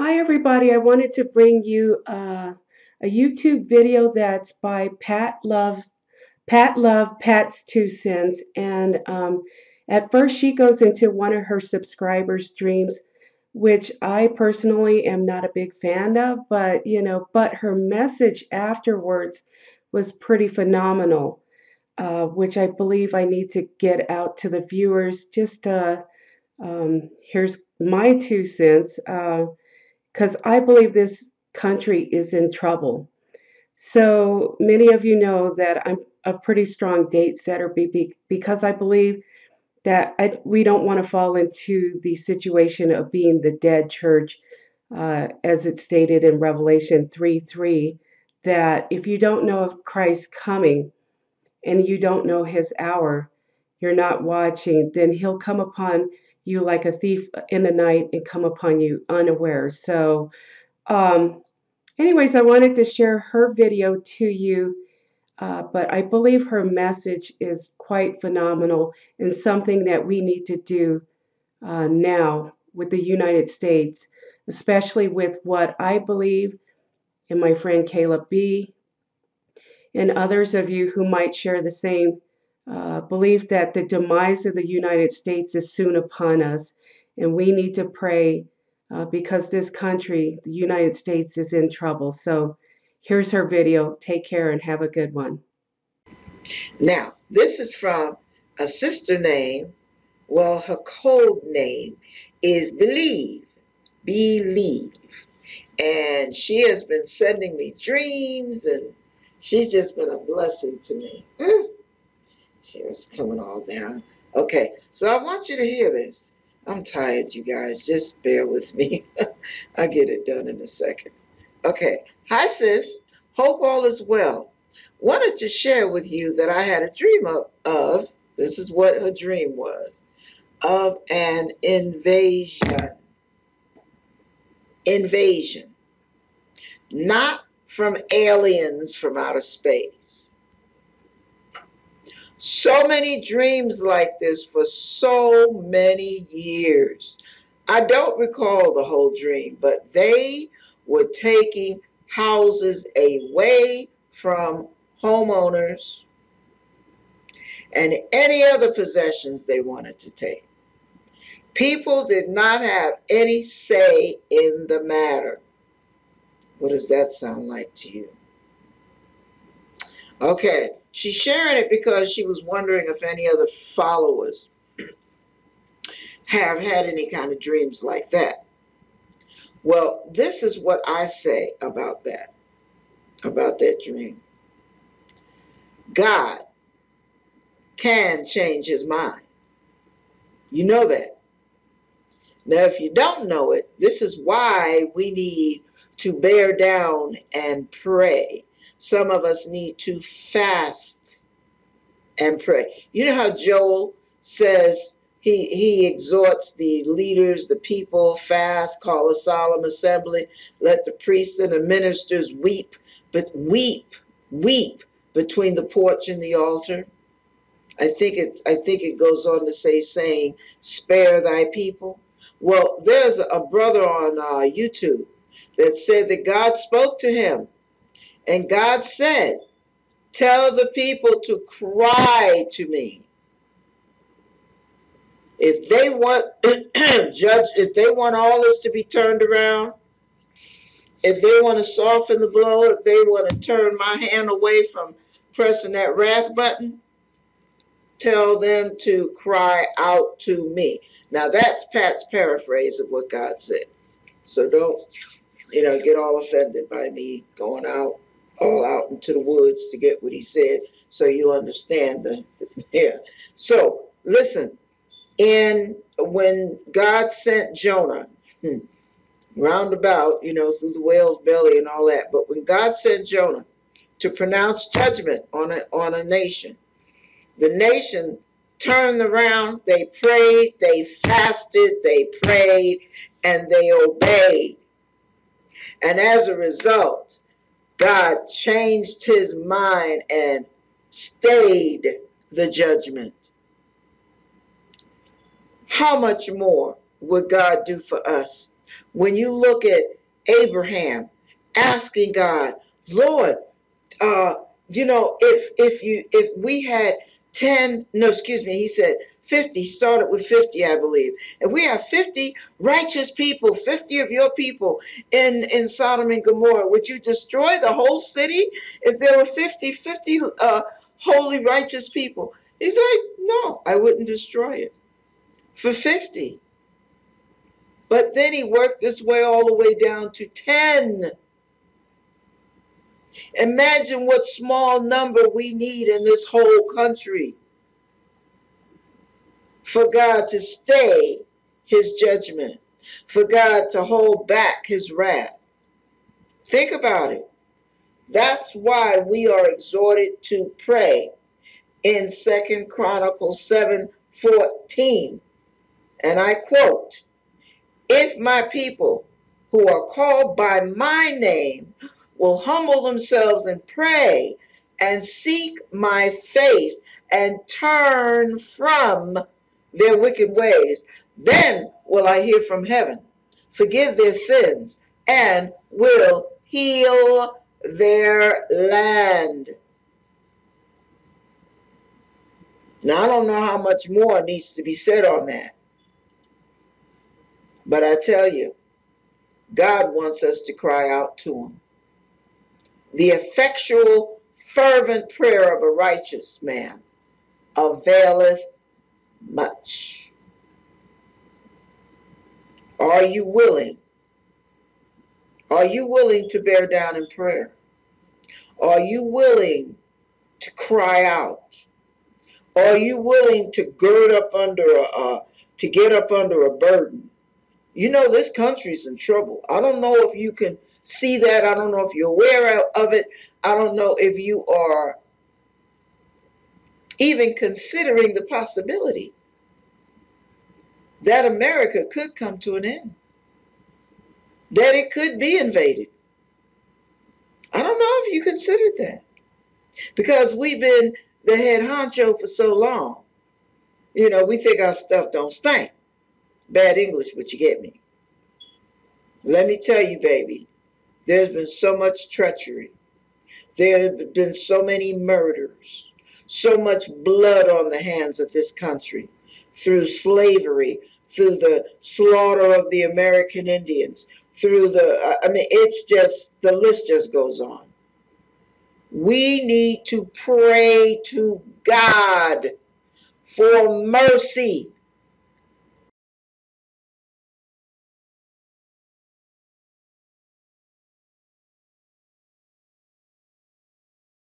Hi, everybody. I wanted to bring you a YouTube video that's by Pat Love Pats2cents. And at first, she goes into one of her subscribers' dreams, which I personally am not a big fan of, but her message afterwards was pretty phenomenal, which I believe I need to get out to the viewers. Here's my 2 cents. Because I believe this country is in trouble. So many of you know that I'm a pretty strong date setter because I believe that we don't want to fall into the situation of being the dead church, as it's stated in Revelation 3:3, that if you don't know of Christ coming and you don't know his hour, you're not watching, then he'll come upon you like a thief in the night and come upon you unaware. So, um, anyways, I wanted to share her video to you, but I believe her message is quite phenomenal and something that we need to do now with the United States, especially with what I believe, and my friend Caleb B. and others of you who might share the same belief that the demise of the United States is soon upon us, and we need to pray because this country, the United States, is in trouble. So here's her video. Take care and have a good one. Now, this is from a sister name. Well, her code name is Believe. Believe. And she has been sending me dreams, and she's just been a blessing to me. Here it's coming all down. Okay, so I want you to hear this. I'm tired, you guys. Just bear with me. I'll get it done in a second. Okay. Hi, sis. Hope all is well. Wanted to share with you that I had a dream of this is what her dream was, of an invasion. Invasion. Not from aliens from outer space. So many dreams like this for so many years. I don't recall the whole dream, but they were taking houses away from homeowners and any other possessions they wanted to take. People did not have any say in the matter. What does that sound like to you? Okay, she's sharing it because she was wondering if any other followers have had any kind of dreams like that. Well, this is what I say about that dream. God can change his mind. You know that. Now, if you don't know it, this is why we need to bear down and pray. Some of us need to fast and pray. You know how Joel says he exhorts the leaders, the people, fast, call a solemn assembly, let the priests and the ministers weep, but weep between the porch and the altar. I think it goes on to saying, spare thy people. Well, there's a brother on YouTube that said that God spoke to him, and God said, tell the people to cry to me. If they want if they want all this to be turned around, if they want to soften the blow, if they want to turn my hand away from pressing that wrath button, tell them to cry out to me. Now that's Pat's paraphrase of what God said. So don't, get all offended by me going all out into the woods to get what he said, so you'll understand yeah. So listen, when God sent Jonah, roundabout, through the whale's belly and all that, but when God sent Jonah to pronounce judgment on a nation, the nation turned around, they prayed, they fasted, they prayed, and they obeyed. And as a result, God changed his mind and stayed the judgment. How much more would God do for us When you look at Abraham asking God, Lord, uh, if we had 10, no, excuse me, he said 50, started with 50, I believe. If we have 50 righteous people, 50 of your people in Sodom and Gomorrah, would you destroy the whole city if there were 50 holy, righteous people? He's like, no, I wouldn't destroy it for 50. But then he worked his way all the way down to 10. Imagine what small number we need in this whole country for God to stay his judgment, for God to hold back his wrath. Think about it. That's why we are exhorted to pray in 2 Chronicles 7:14. And I quote, if my people who are called by my name will humble themselves and pray and seek my face and turn from their wicked ways, then will I hear from heaven, forgive their sins, and will heal their land. Now, I don't know how much more needs to be said on that, but I tell you, God wants us to cry out to him. The effectual, fervent prayer of a righteous man availeth much. Are you willing? Are you willing to bear down in prayer? Are you willing to cry out? Are you willing to gird up to get up under a burden? You know, this country's in trouble. I don't know if you can see that. I don't know if you're aware of it. I don't know if you are even considering the possibility that America could come to an end, that it could be invaded. I don't know if you considered that, because we've been the head honcho for so long. You know, we think our stuff don't stink. Bad English, but you get me. Let me tell you, baby, there's been so much treachery. There have been so many murders, so much blood on the hands of this country through slavery, through the slaughter of the American Indians, through it's just, the list just goes on. We need to pray to God for mercy,